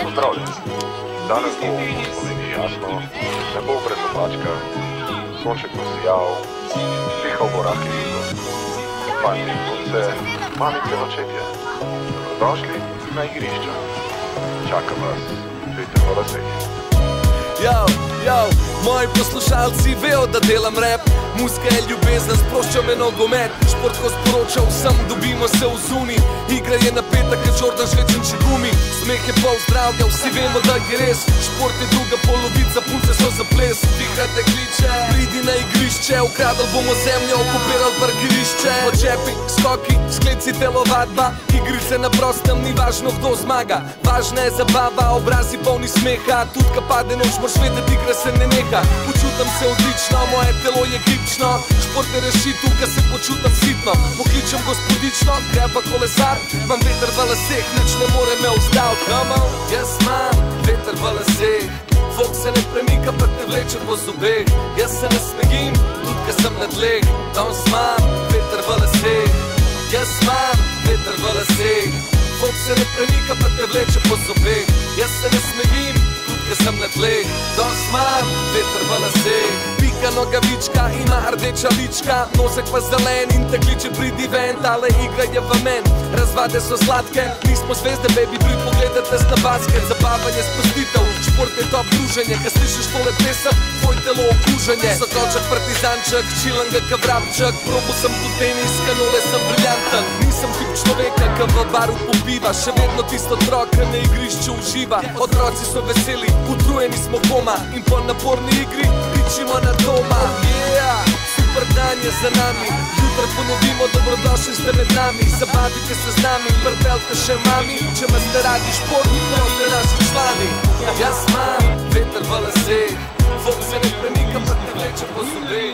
Pozdravljeni. Danes bo v Sloveniji jasno, ne bo brez oblačka, sonček bo sijal, pihal bo rahli veter. Fajn in punce, mamice in očetje. Dobrodošli na igrišča. Čaka vas veter v laseh. Moji poslušalci vejo, da delam rap. Muzika je ljubezen, sprošča me nogomet. Šport, ko sporoča vsem, dobimo se v zuni. Igra je napeta, kad Jordan žvečenči gumi. Smeh je pol zdravja, vsi vemo, da je res. Šport je druga polovica, punce so za ples. Tiha te kliče, pridi na igrišče. Ukradali bomo zemljo, okupirali parkirišče. Počepi, skoki, sklici, telovadba. Igrice na prostem, ni važno kdo zmaga. Važna je zabava, obrazi polni smeha. Tudi ka pade noč, moraš vedeti, igra se ne neha. Počutam se odlično, moje telo je gibčno. Šport je rešitev, ka se počutam sitno. Pokličem gospodično, treba kolesar. Imam veter v laseh, nič ne more me ustaviti. Come on, jaz imam veter v laseh. Folk se ne premika, pa te vleče po zobeh. Jaz se ne smejim, tudi ka sem na tleh. Danes imam veter v laseh. Jaz imam veter v laseh. Folk se ne premika, pa te vleče po zobeh. Jaz se ne smejim, tudi ka sem na tleh. Danes imam veter v laseh. Pika nogavička, ima rdeča lička. Nosek pa zelen in te kliče pridi ven. Tale igra je v men, razvade so sladke. Nismo zvezde, baby, prid pogledate s na basket. Zabavanje, sprostitev, šport je top druženje. Ka slišiš tole pesem, tvoj telo okuženje. Sokočak, partizanček, čilanga ka vrabček. Probu sem tu tenis, kanole sem briljanten. Nisem tip človeka, ka v baru popiva. Še vedno tisto otrok, ka na igrišču uživa. Otroci so veseli, utrujeni smo goma. In po naporni igri pičimo na doma. Super dan je za nami. Jutro ponovimo, dobrodošli ste med nami. Zabavite se z nami, prpelte še mami. Če me ste radi športni, to ste naši člani. Jaz imam veter v laseh. Folk se ne premika, pa te vleče po zobeh.